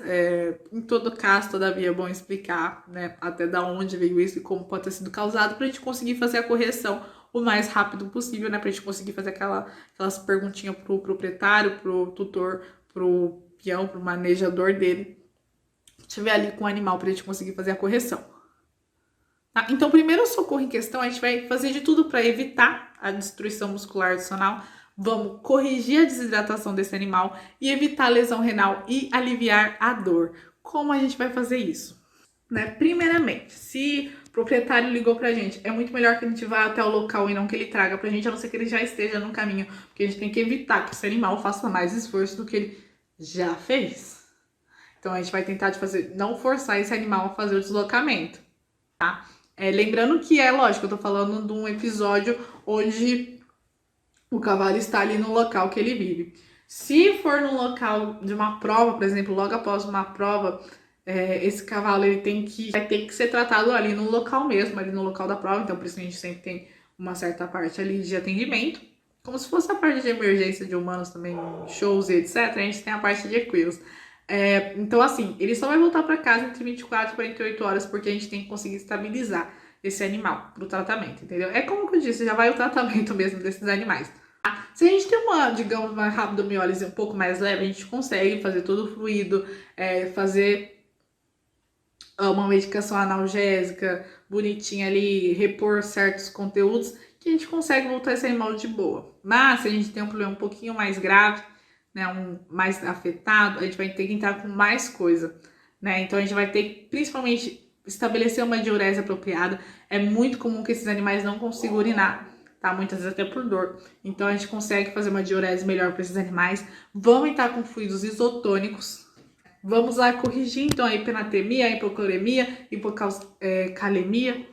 Speaker 2: em todo caso, todavia, é bom explicar, né, até da onde veio isso e como pode ter sido causado, para a gente conseguir fazer a correção o mais rápido possível, né, para a gente conseguir fazer aquelas perguntinhas pro proprietário, pro tutor, pro peão, pro manejador dele, estiver ali com o animal, para a gente conseguir fazer a correção. Tá? Então, o primeiro socorro em questão, a gente vai fazer de tudo para evitar a destruição muscular adicional. Vamos corrigir a desidratação desse animal e evitar a lesão renal e aliviar a dor. Como a gente vai fazer isso? Né? Primeiramente, se o proprietário ligou pra gente, é muito melhor que a gente vá até o local e não que ele traga pra gente, a não ser que ele já esteja no caminho, porque a gente tem que evitar que esse animal faça mais esforço do que ele já fez. Então, a gente vai tentar não forçar esse animal a fazer o deslocamento, tá? Lembrando que lógico, eu tô falando de um episódio onde o cavalo está ali no local que ele vive. Se for no local de uma prova, por exemplo, logo após uma prova, esse cavalo vai ter que ser tratado ali no local mesmo, ali no local da prova. Então, por isso a gente sempre tem uma certa parte ali de atendimento. Como se fosse a parte de emergência de humanos também, shows e etc. A gente tem a parte de equinos. Então, assim, ele só vai voltar para casa entre 24 e 48 horas, porque a gente tem que conseguir estabilizar esse animal para o tratamento, entendeu? É como que eu disse, já vai o tratamento mesmo desses animais. Se a gente tem uma, digamos, uma rabdomiólise um pouco mais leve, a gente consegue fazer todo o fluido, fazer uma medicação analgésica bonitinha ali, repor certos conteúdos, que a gente consegue voltar esse animal de boa. Mas se a gente tem um problema um pouquinho mais grave, né, mais afetado, a gente vai ter que entrar com mais coisa, né? Então a gente vai ter que, principalmente, estabelecer uma diurese apropriada. É muito comum que esses animais não consigam urinar, tá? Muitas vezes até por dor. Então a gente consegue fazer uma diurese melhor para esses animais. Vamos entrar com fluidos isotônicos. Vamos lá corrigir então a hipenatremia, a hipocloremia, hipocalcemia,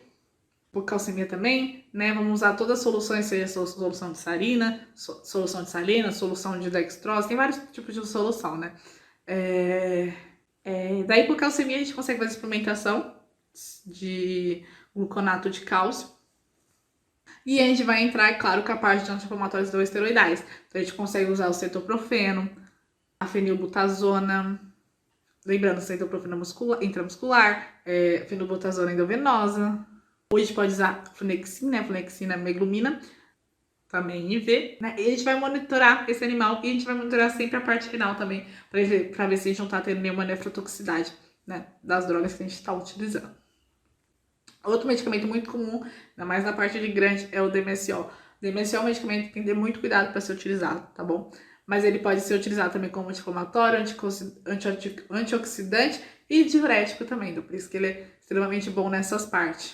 Speaker 2: hipocalcemia também, né? Vamos usar todas as soluções, seja solução de salina, solução de dextrose, tem vários tipos de solução, né? Da hipocalcemia a gente consegue fazer suplementação de gluconato de cálcio. E a gente vai entrar, é claro, com a parte de anti-inflamatórios não esteroidais. Então a gente consegue usar o cetoprofeno, a fenilbutazona, lembrando, cetoprofeno intramuscular, fenilbutazona endovenosa. Hoje a gente pode usar flunexina, né? Flunexina meglumina, também IV, né? E a gente vai monitorar esse animal e a gente vai monitorar sempre a parte renal também, para ver se a gente não tá tendo nenhuma nefrotoxicidade, né, das drogas que a gente está utilizando. Outro medicamento muito comum, ainda mais na parte de grande, é o DMSO. O DMSO é um medicamento que tem que ter muito cuidado para ser utilizado, tá bom? Mas ele pode ser utilizado também como anti-inflamatório, antioxidante e diurético também. Então, por isso que ele é extremamente bom nessas partes.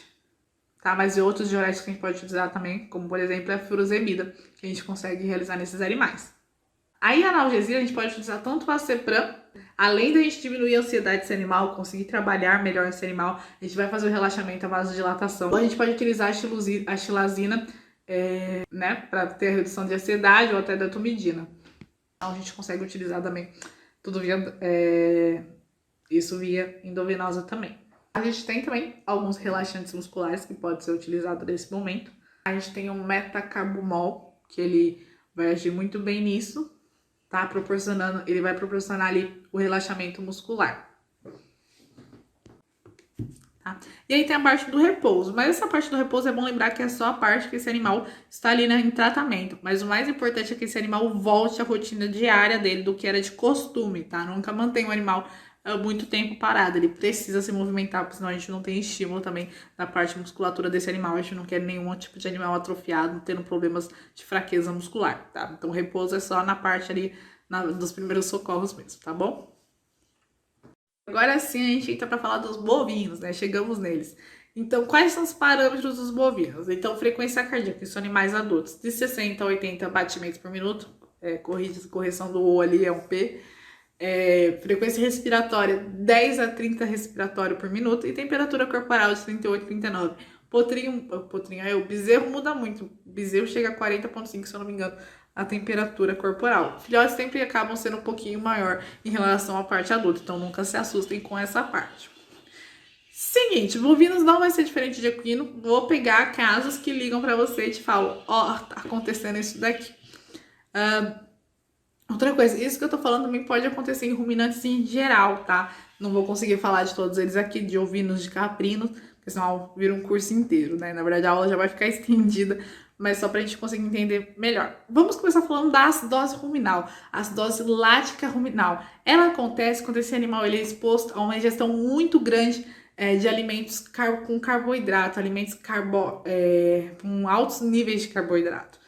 Speaker 2: Tá? Mas outros diuréticos que a gente pode utilizar também, como por exemplo a furosemida, que a gente consegue realizar nesses animais. Aí a analgesia a gente pode utilizar tanto o Acepram, além da gente diminuir a ansiedade desse animal, conseguir trabalhar melhor esse animal, a gente vai fazer o relaxamento, a vasodilatação. Ou a gente pode utilizar a xilazina, né, para ter a redução de ansiedade ou até da tumidina. Então a gente consegue utilizar também tudo isso via endovenosa também. A gente tem também alguns relaxantes musculares que podem ser utilizados nesse momento. A gente tem o metacarbamol, que ele vai agir muito bem nisso, tá? Ele vai proporcionar ali o relaxamento muscular. Tá? E aí tem a parte do repouso, mas essa parte do repouso é bom lembrar que é só a parte que esse animal está ali, né, em tratamento. Mas o mais importante é que esse animal volte à rotina diária dele, do que era de costume, tá? Nunca mantém o animal muito tempo parado, ele precisa se movimentar, porque senão a gente não tem estímulo também da parte musculatura desse animal, a gente não quer nenhum tipo de animal atrofiado, tendo problemas de fraqueza muscular, tá? Então o repouso é só na parte ali dos primeiros socorros mesmo, tá bom? Agora sim a gente entra para falar dos bovinos, né? Chegamos neles. Então, quais são os parâmetros dos bovinos? Então, frequência cardíaca, que são animais adultos, de 60 a 80 batimentos por minuto, correção do O ali é um P. Frequência respiratória, 10 a 30 respiratório por minuto, e temperatura corporal de 38 a 39. O bezerro muda muito. O bezerro chega a 40,5, se eu não me engano, a temperatura corporal. Filhotes sempre acabam sendo um pouquinho maior em relação à parte adulta, então nunca se assustem com essa parte. Seguinte, bovinos não vai ser diferente de equino. Vou pegar casos que ligam para você e te falam, tá acontecendo isso daqui. Outra coisa, isso que eu tô falando também pode acontecer em ruminantes em geral, tá? Não vou conseguir falar de todos eles aqui, de ovinos, de caprinos, porque senão vira um curso inteiro, né? Na verdade, a aula já vai ficar estendida, mas só pra gente conseguir entender melhor. Vamos começar falando da acidose ruminal, acidose lática ruminal. Ela acontece quando esse animal ele é exposto a uma ingestão muito grande de alimentos com carboidrato, alimentos com altos níveis de carboidrato.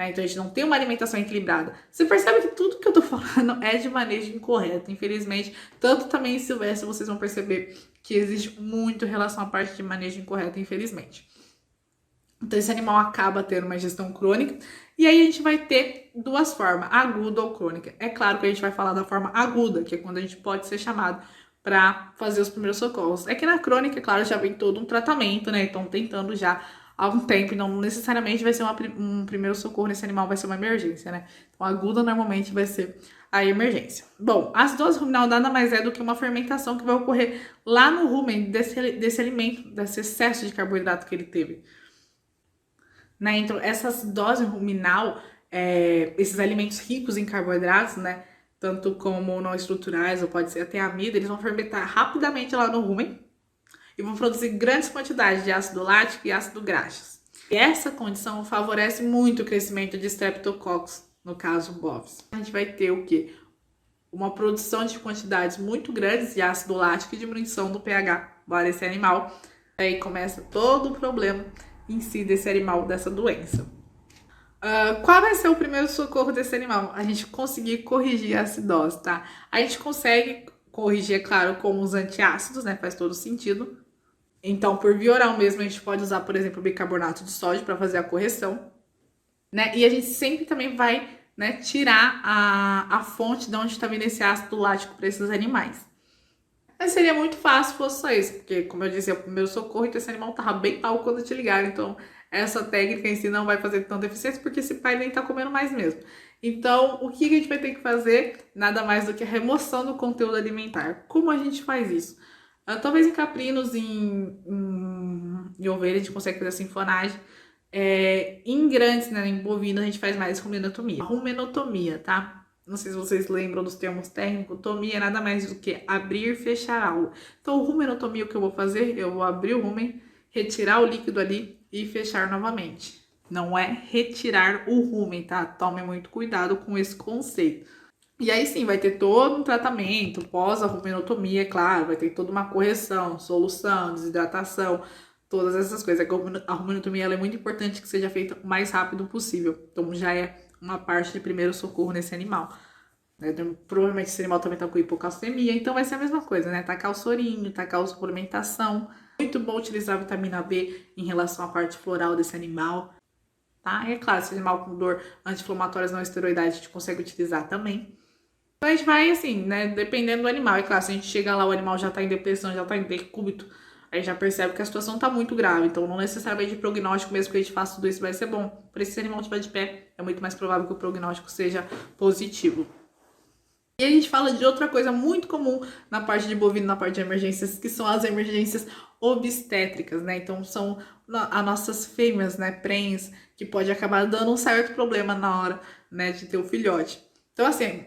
Speaker 2: Então a gente não tem uma alimentação equilibrada. Você percebe que tudo que eu tô falando é de manejo incorreto, infelizmente. Tanto também em silvestre vocês vão perceber que existe muito relação à parte de manejo incorreto, infelizmente. Então esse animal acaba tendo uma ingestão crônica. E aí a gente vai ter duas formas, aguda ou crônica. É claro que a gente vai falar da forma aguda, que é quando a gente pode ser chamado para fazer os primeiros socorros. É que na crônica, é claro, já vem todo um tratamento, né? Então tentando já há um tempo, e não necessariamente vai ser um primeiro socorro nesse animal, vai ser uma emergência, né? Então, aguda normalmente vai ser a emergência. Bom, a acidose ruminal nada mais é do que uma fermentação que vai ocorrer lá no rumen desse alimento, desse excesso de carboidrato que ele teve. Né? Então, essa acidose ruminal, esses alimentos ricos em carboidratos, né? Tanto como não estruturais, ou pode ser até amida, eles vão fermentar rapidamente lá no rumen. e vão produzir grandes quantidades de ácido lático e ácido graxo. E essa condição favorece muito o crescimento de Streptococcus, no caso bovis. A gente vai ter o quê? Uma produção de quantidades muito grandes de ácido lático e diminuição do pH desse animal. Aí começa todo o problema em si desse animal, dessa doença. Qual vai ser o primeiro socorro desse animal? A gente conseguir corrigir a acidose, tá? A gente consegue corrigir, é claro, com os antiácidos, né? Faz todo sentido. Então, por via oral mesmo, a gente pode usar, por exemplo, bicarbonato de sódio para fazer a correção, né? E a gente sempre também vai, né, tirar a fonte de onde está vindo esse ácido lático para esses animais. Mas seria muito fácil se fosse só isso, porque, como eu disse, é o primeiro socorro, então esse animal tava bem mal quando te ligaram. Então, essa técnica em si não vai fazer tanta eficiência, porque esse pai nem tá comendo mais mesmo. Então, o que a gente vai ter que fazer? Nada mais do que a remoção do conteúdo alimentar. Como a gente faz isso? Talvez em caprinos, em ovelha, a gente consegue fazer a sinfonagem. Em grandes, né, em bovino, a gente faz mais rumenotomia. Rumenotomia, tá? Não sei se vocês lembram dos termos técnicos. Tomia é nada mais do que abrir e fechar algo. Então, rumenotomia, o que eu vou fazer? Eu vou abrir o rumen, retirar o líquido ali e fechar novamente. Não é retirar o rumen, tá? Tome muito cuidado com esse conceito. E aí sim, vai ter todo um tratamento pós a rumenotomia, é claro, vai ter toda uma correção, solução, desidratação, todas essas coisas. A rumenotomia ela é muito importante que seja feita o mais rápido possível. Então já é uma parte de primeiro socorro nesse animal. Então, provavelmente esse animal também tá com hipocalcemia, então vai ser a mesma coisa, né? Tacar o sorinho, tacar a suplementação. Muito bom utilizar a vitamina B em relação à parte floral desse animal, tá? E é claro, esse animal com dor anti-inflamatórias não esteroidais a gente consegue utilizar também. Então a gente vai assim, né? Dependendo do animal. É claro, se a gente chega lá, o animal já tá em depressão, já tá em decúbito, a gente já percebe que a situação tá muito grave. Então, não necessariamente de prognóstico, mesmo que a gente faça tudo isso, vai ser bom. Por isso, se o animal estiver de pé, é muito mais provável que o prognóstico seja positivo. E a gente fala de outra coisa muito comum na parte de bovino, na parte de emergências, que são as emergências obstétricas, né? Então, são as nossas fêmeas, né, prens, que pode acabar dando um certo problema na hora, né, de ter o filhote. Então, assim,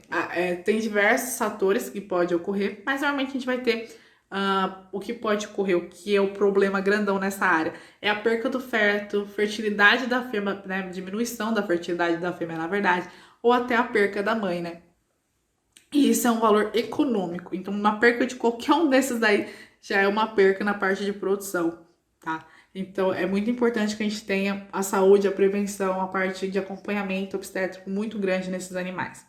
Speaker 2: tem diversos fatores que podem ocorrer, mas normalmente a gente vai ter o que pode ocorrer, o que é o problema grandão nessa área. É a perca do feto, fertilidade da fêmea, né, diminuição da fertilidade da fêmea, na verdade, ou até a perca da mãe, né? E isso é um valor econômico. Então, uma perca de qualquer um desses daí já é uma perca na parte de produção, tá? Então, é muito importante que a gente tenha a saúde, a prevenção, a parte de acompanhamento obstétrico muito grande nesses animais,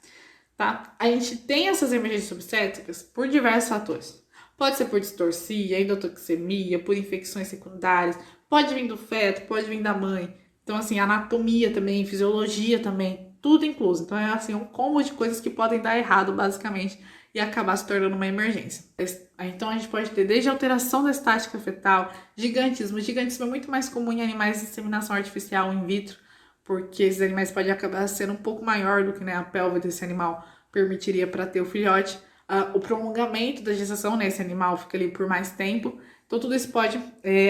Speaker 2: tá? A gente tem essas emergências obstétricas por diversos fatores. Pode ser por distorcia, endotoxemia, por infecções secundárias, pode vir do feto, pode vir da mãe. Então, assim, anatomia também, fisiologia também, tudo incluso. Então, é assim, um combo de coisas que podem dar errado, basicamente, e acabar se tornando uma emergência. Então, a gente pode ter desde alteração da estática fetal, gigantismo. Gigantismo é muito mais comum em animais de inseminação artificial in vitro, porque esses animais podem acabar sendo um pouco maior do que, né, a pelve desse animal permitiria para ter o filhote. O prolongamento da gestação, né, esse animal fica ali por mais tempo. Então, tudo isso pode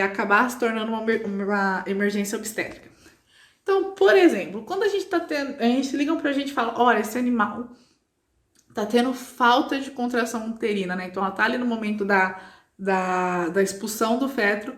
Speaker 2: acabar se tornando uma emergência obstétrica. Então, por exemplo, quando a gente tá tendo, a gente liga pra gente e fala, olha, esse animal tá tendo falta de contração uterina, né? Então ela tá ali no momento da expulsão do feto,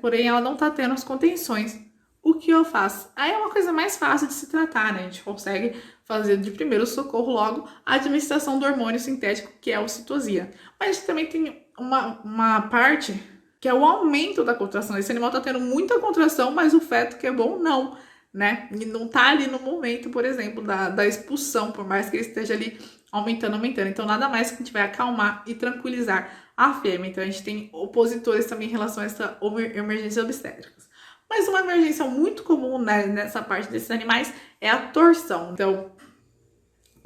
Speaker 2: porém ela não tá tendo as contenções. O que eu faço? Aí é uma coisa mais fácil de se tratar, né? A gente consegue fazer de primeiro socorro logo a administração do hormônio sintético, que é a ocitocina. Mas a gente também tem uma parte que é o aumento da contração. Esse animal tá tendo muita contração, mas o feto que é bom, não, né? E não tá ali no momento, por exemplo, da expulsão, por mais que ele esteja ali aumentando. Então, nada mais que a gente vai acalmar e tranquilizar a fêmea. Então, a gente tem opositores também em relação a essa emergência obstétrica. Mas uma emergência muito comum, né, nessa parte desses animais é a torção. Então,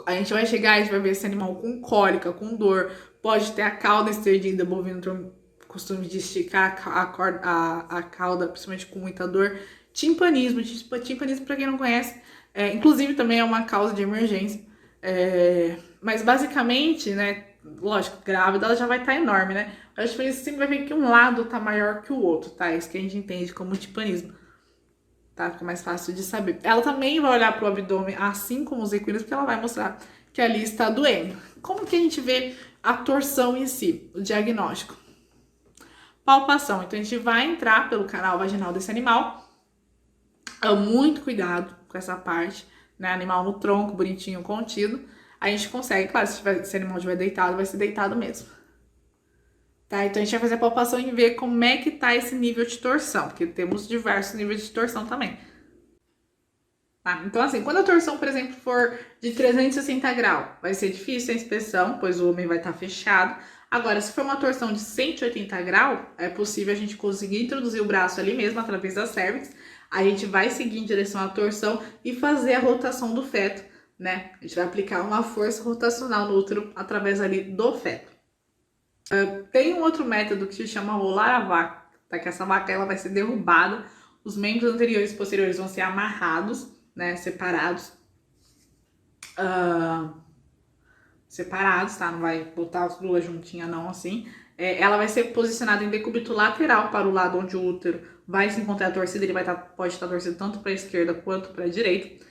Speaker 2: a gente vai chegar e a gente vai ver esse animal com cólica, com dor, pode ter a cauda estendida, bovino costume de esticar a cauda, principalmente com muita dor. Timpanismo, para quem não conhece, inclusive também é uma causa de emergência. Mas basicamente, né, lógico, grávida ela já vai estar enorme, né? A diferença sempre vai ver que um lado tá maior que o outro, tá? Isso que a gente entende como timpanismo. Tá? Fica mais fácil de saber. Ela também vai olhar pro abdômen, assim como os equinos, porque ela vai mostrar que ali está doendo. Como que a gente vê a torção em si, o diagnóstico? palpação. Então, a gente vai entrar pelo canal vaginal desse animal. Muito cuidado com essa parte, né? Animal no tronco, bonitinho, contido. A gente consegue, claro, se o animal estiver deitado, vai ser deitado mesmo. Tá? Então, a gente vai fazer a palpação e ver como é que tá esse nível de torção, porque temos diversos níveis de torção também. Tá? Então, assim, quando a torção, por exemplo, for de 360 graus, vai ser difícil a inspeção, pois o homem vai estar fechado. Agora, se for uma torção de 180 graus, é possível a gente conseguir introduzir o braço ali mesmo, através da cervix. A gente vai seguir em direção à torção e fazer a rotação do feto, né? A gente vai aplicar uma força rotacional no útero através ali do feto. Tem um outro método que se chama rolar a vaca, tá? Que essa vaca ela vai ser derrubada, os membros anteriores e posteriores vão ser amarrados, né? Separados. Separados, tá? Não vai botar as duas juntinhas não, assim. Ela vai ser posicionada em decúbito lateral para o lado onde o útero vai se encontrar torcido. Ele pode estar torcido tanto para a esquerda quanto para a direita.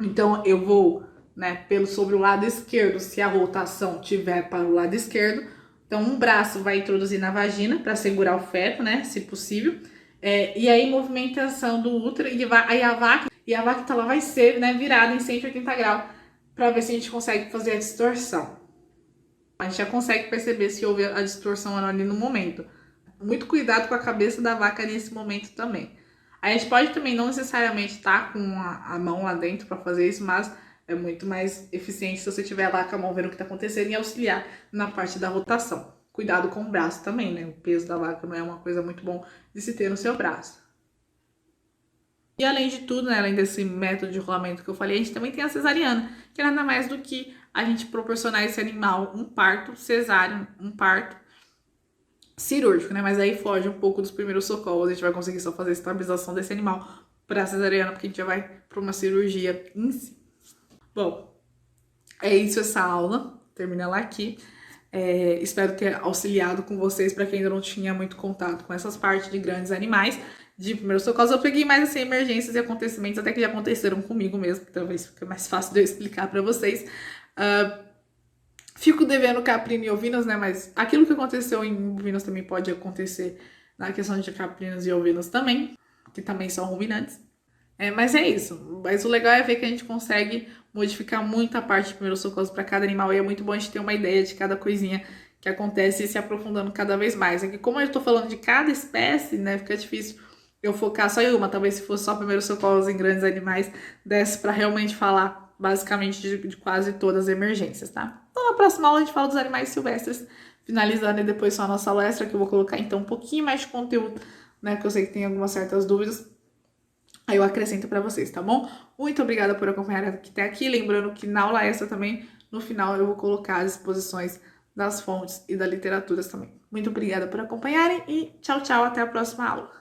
Speaker 2: Então, eu vou, né, sobre o lado esquerdo, se a rotação tiver para o lado esquerdo. Então, um braço vai introduzir na vagina para segurar o feto, né, se possível. E aí, movimentação do útero, aí a vaca ela vai ser, né, virada em 180 graus para ver se a gente consegue fazer a distorção. A gente já consegue perceber se houve a distorção ali no momento. Muito cuidado com a cabeça da vaca nesse momento também. A gente pode também não necessariamente estar com a mão lá dentro para fazer isso, mas é muito mais eficiente se você estiver lá com a mão vendo o que está acontecendo e auxiliar na parte da rotação. Cuidado com o braço também, né? O peso da vaca não é uma coisa muito bom de se ter no seu braço. E além de tudo, né, além desse método de rolamento que eu falei, a gente também tem a cesariana, que é nada mais do que a gente proporcionar a esse animal um parto cesáreo, um parto cirúrgico, né? Mas aí foge um pouco dos primeiros socorros, a gente vai conseguir só fazer a estabilização desse animal para cesariana, porque a gente já vai para uma cirurgia em si. Bom, é isso essa aula, termina ela aqui. Espero ter auxiliado com vocês para quem ainda não tinha muito contato com essas partes de grandes animais de primeiros socorros. Eu peguei mais assim emergências e acontecimentos até que já aconteceram comigo mesmo, talvez fique mais fácil de eu explicar para vocês. Fico devendo caprino e ovinos, né? Mas aquilo que aconteceu em ovinos também pode acontecer na questão de caprinos e ovinos também, que também são ruminantes. Mas é isso. Mas o legal é ver que a gente consegue modificar muita parte de primeiros socorros para cada animal. E é muito bom a gente ter uma ideia de cada coisinha que acontece e se aprofundando cada vez mais. É que como eu estou falando de cada espécie, né? Fica difícil eu focar só em uma. Talvez se fosse só primeiros socorros em grandes animais, desse para realmente falar basicamente de quase todas as emergências, tá? Então na próxima aula a gente fala dos animais silvestres, finalizando e depois só a nossa aula extra, que eu vou colocar então um pouquinho mais de conteúdo, né? Que eu sei que tem algumas certas dúvidas. Aí eu acrescento para vocês, tá bom? Muito obrigada por acompanhar até aqui. Lembrando que na aula extra também, no final, eu vou colocar as exposições das fontes e da literatura também. Muito obrigada por acompanharem e tchau, tchau. Até a próxima aula.